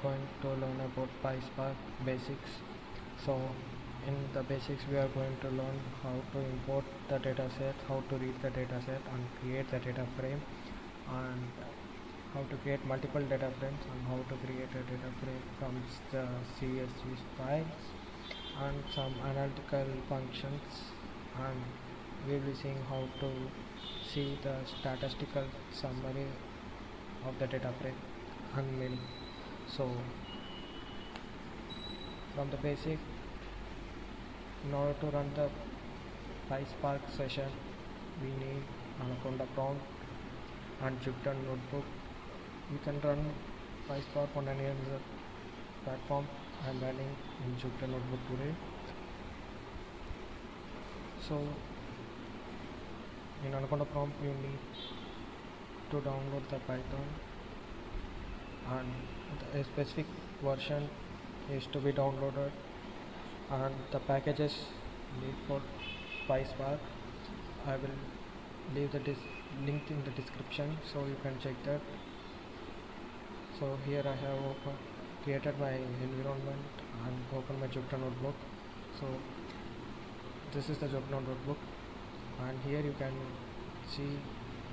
going to learn about PySpark basics. So in the basics we are going to learn how to import the dataset, how to read the dataset and create the data frame, and how to create multiple data frames, and how to create a data frame from the CSV files, and some analytical functions, and we will be seeing how to see the statistical summary of the data frame and many. So from the basic, in order to run the PySpark session, we need Anaconda prompt and Jupyter notebook. You can run PySpark on any other platform. I am running in Jupyter notebook today. So in Anaconda prompt you need to download the Python, and a specific version is to be downloaded, and the packages need for PySpark I will leave the link in the description, so you can check that. So here I have created my environment and open my Jupyter notebook. So this is the Jupyter notebook, and here you can see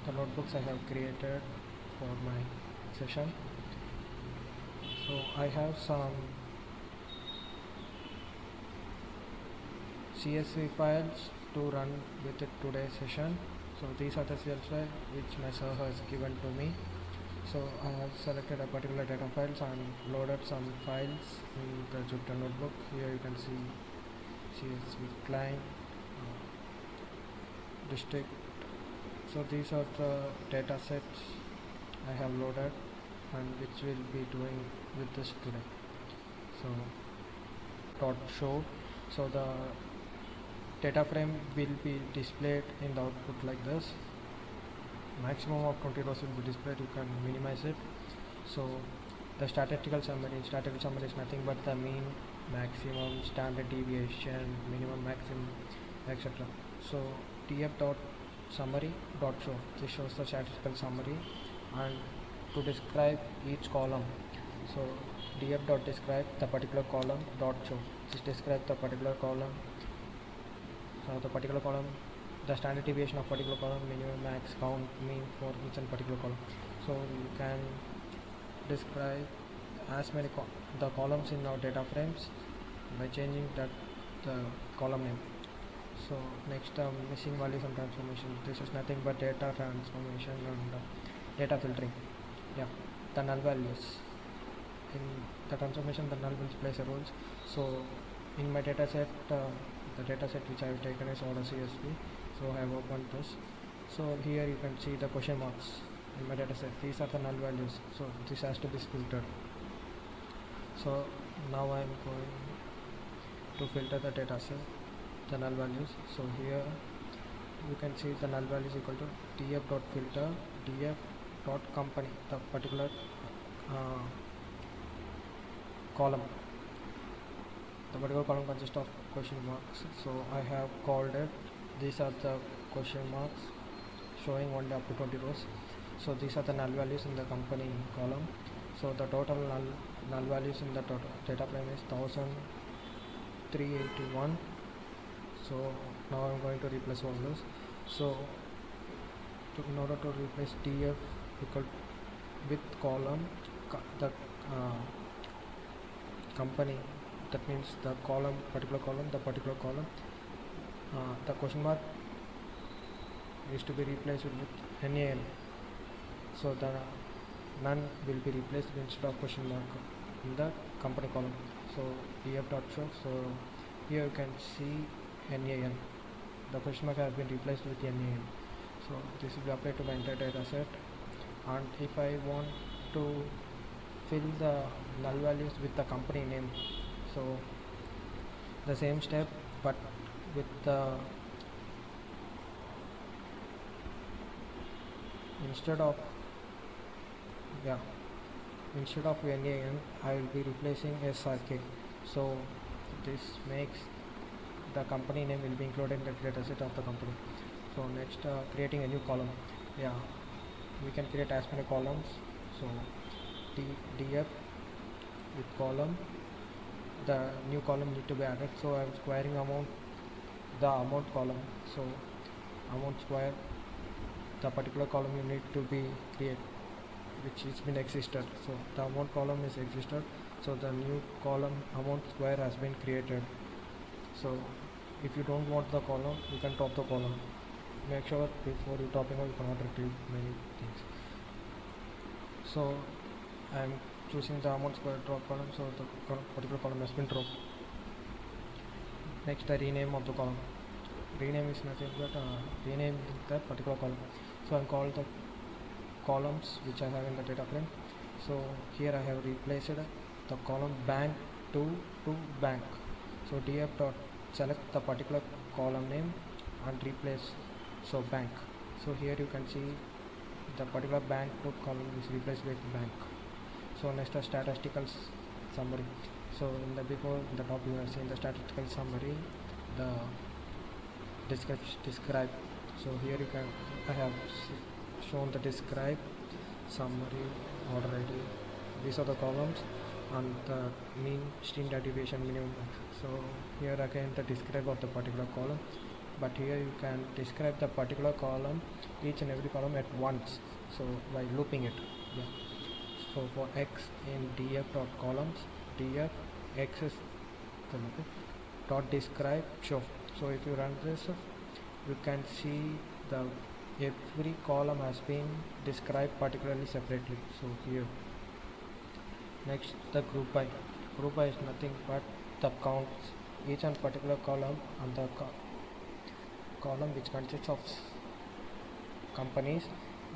the notebooks I have created for my session. So I have some CSV files to run with it today's session. So these are the CSV which my sir has given to me. So I have selected a particular data files and loaded some files in the Jupyter notebook. Here you can see CSV client, district. So these are the data sets I have loaded and which will be doing with this today. So dot show. So the data frame will be displayed in the output like this. Maximum of 20 rows will be displayed. You can minimize it. So the statistical summary is nothing but the mean, maximum, standard deviation, minimum, maximum, etc. So df dot summary dot show, this shows the statistical summary, and to describe each column, so df dot describe the particular column dot show, just describe the particular column. So the particular column, the standard deviation of particular column, minimum, max, count, mean for each and particular column. So you can describe as many the columns in our data frames by changing the column name. So next, missing values and transformation. This is nothing but data transformation and data filtering. Yeah, the null values. In the transformation, the null will plays a role. So in my data set, the data set which I have taken is order CSV. So I have opened this. So here you can see the question marks in my data set. These are the null values. So this has to be filtered. So now I am going to filter the data set, the null values. So here you can see the null value is equal to df.filter df.company, the particular column. The particular column consists of question marks. So I have called it, these are the question marks showing only up to 20 rows. So these are the null values in the company column. So the total null values in the total data frame is 1381. So now I'm going to replace all this. So in order to replace df equal with column, the company, that means the column, particular column, the particular column, the question mark is to be replaced with NaN. So the none will be replaced instead of question mark in the company column. So df.show. So here you can see NaN. The question mark has been replaced with NaN. So this will be applied to my entire data set. And if I want to fill the null values with the company name, so the same step but with the instead of NaN I will be replacing SRK. So this makes the company name will be included in the data set of the company. So next, creating a new column. Yeah, we can create as many columns. So df with column, the new column need to be added. So I'm squaring amount, the amount column. So amount square the particular column you need to be create, which has been existed. So the amount column is existed, so the new column amount square has been created. So if you don't want the column, you can top the column. Make sure before you topping out you cannot retrieve many things. So I am choosing the amount square drop column, so the particular column has been dropped. Next, the rename of the column. Rename is nothing but rename that particular column. So I'm called the columns which I have in the data frame. So here I have replaced the column bank to bank. So df dot select the particular column name and replace so bank. So here you can see the particular bank to column is replaced with bank. So next, the statistical summary. So in the before in the top you have seen the statistical summary, the describe. So here you can I have shown the describe, summary, order ID. These are the columns and the mean, standard deviation, minimum. So here again the describe of the particular column, but here you can describe the particular column, each and every column at once, so by looping it. Yeah. So for x in df dot columns, df x is the dot describe show. So if you run this, you can see the every column has been described particularly separately. So here next, the group by. Group by is nothing but the counts each and particular column and the column which consists of companies,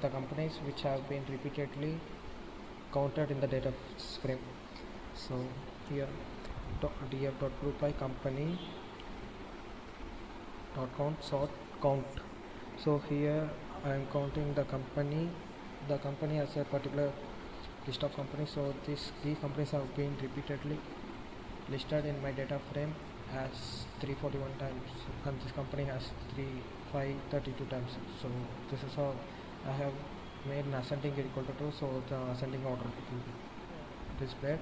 the companies which have been repeatedly counted in the data frame. So here df dot group by company dot count sort count. So here I am counting the company. The company has a particular list of companies. So these companies have been repeatedly listed in my data frame as 341 times, and this company has 532 times. So this is how I have made an ascending equal to 2, so the ascending order will be displayed.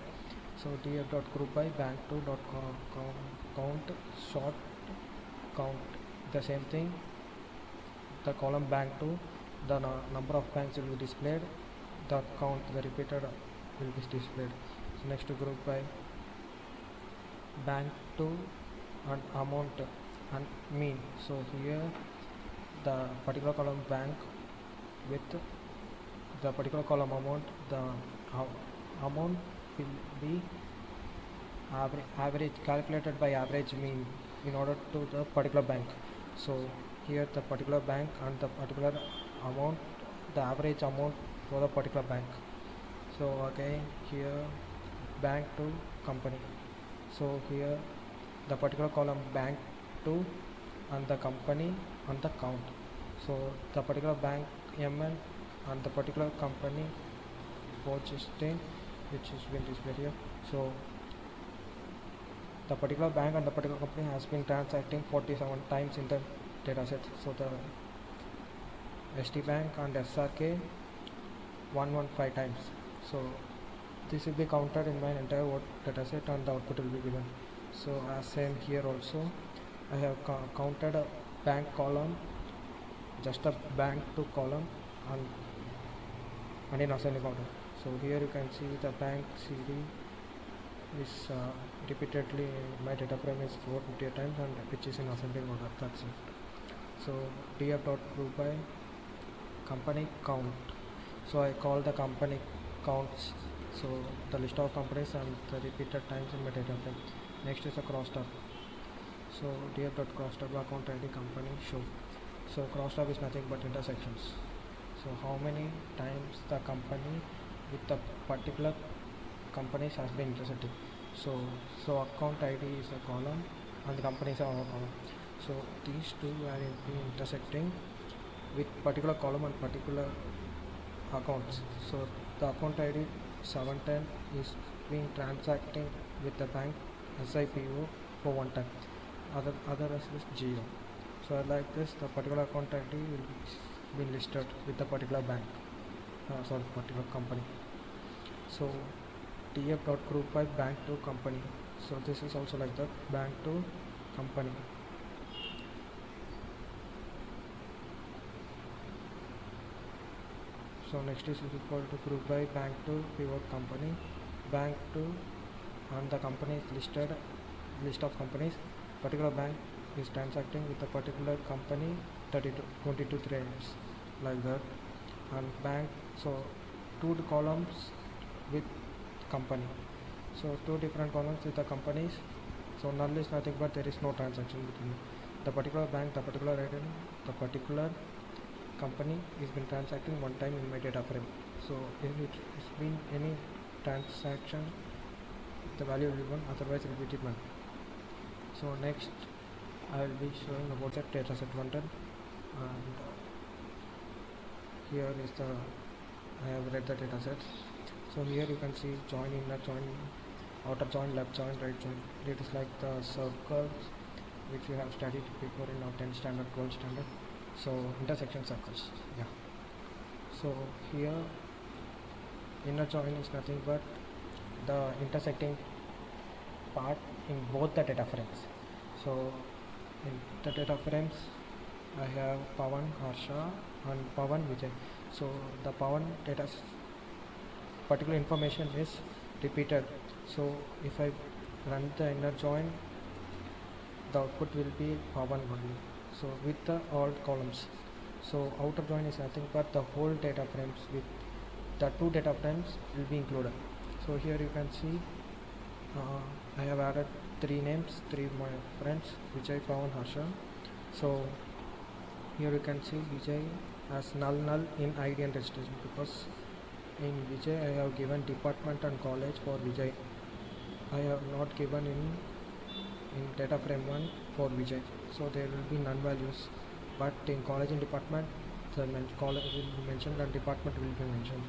So df dot group by bank 2 dot count sort count, the same thing, the column bank 2, the number of banks will be displayed, the count, the repeated will be displayed. So next, to group by bank 2 and amount and mean. So here the particular column bank with the particular column amount, the amount will be average calculated by average mean in order to the particular bank. So here the particular bank and the particular amount, the average amount for the particular bank. So again here bank to company. So here the particular column bank to and the company and the count. So the particular bank MN and the particular company Purchasing, which is been displayed here. So the particular bank and the particular company has been transacting 47 times in the dataset. So the ST Bank and SRK 115 times. So this will be counted in my entire dataset and the output will be given. So as same here also, I have counted a bank column, just a bank to column and in ascending order. So here you can see the bank CD is repeatedly in my data frame is 458 times and which is in ascending order. That's it. So df dot group by company count. So I call the company counts, so the list of companies and the repeated times in my data frame. Next is a crosstab. So df dot crosstab account ID company show. So crosstab is nothing but intersections. So how many times the company with the particular companies has been intersected. So account ID is a column and the companies are a column. So these two are intersecting with particular column and particular accounts. So the account ID 710 is being transacting with the bank SIPO for one time. Other is 0. So like this, the particular account ID will be listed with the particular bank, particular company. So tf.group by bank to company. So this is also like that, bank to company. So next is equal to group by bank to pivot company, bank to, and the company is listed, list of companies. Particular bank is transacting with a particular company 22 trades, like that. And bank, so two columns with company, so two different columns with the companies. So null is nothing but there is no transaction between the particular bank, the particular item, the particular company is been transacting one time in my data frame. So if it's been any transaction, the value will be 1, otherwise it will be different. So next I will be showing about the dataset bundle, and here is the, I have read the datasets. So here you can see join, inner join, outer join, left join, right join. It is like the circles which we have studied before in our 10th standard, 12th standard. So intersection circles, yeah. So here inner join is nothing but the intersecting part in both the data frames. So in the data frames I have Pawan, Harsha and Pawan, Vijay. So the Pawan data particular information is repeated. So if I run the inner join, the output will be Pawan only. So with the all columns. So outer join is nothing but the whole data frames, with the two data frames will be included. So here you can see I have added 3 names, 3 my friends, Vijay, Pawan, Harsha. So here you can see Vijay as null in ID and registration, because in Vijay I have given department and college for Vijay. I have not given in data frame 1 for Vijay. So there will be none values, but in college and department the college will be mentioned and department will be mentioned.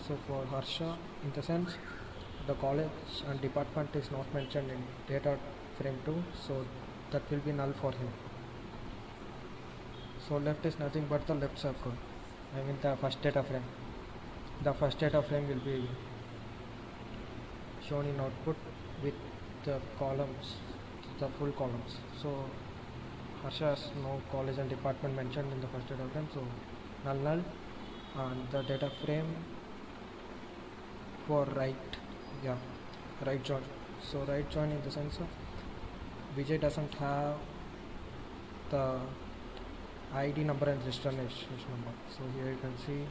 So for Harsha, in the sense the college and department is not mentioned in data frame 2, so that will be null for him. So left is nothing but the left circle, I mean the first data frame. The first data frame will be shown in output with the columns, the full columns. So Harsha has no college and department mentioned in the first data frame, so null, and the data frame for right, yeah, right join. So right join in the sense of Vijay doesn't have the ID number and registration number. So here you can see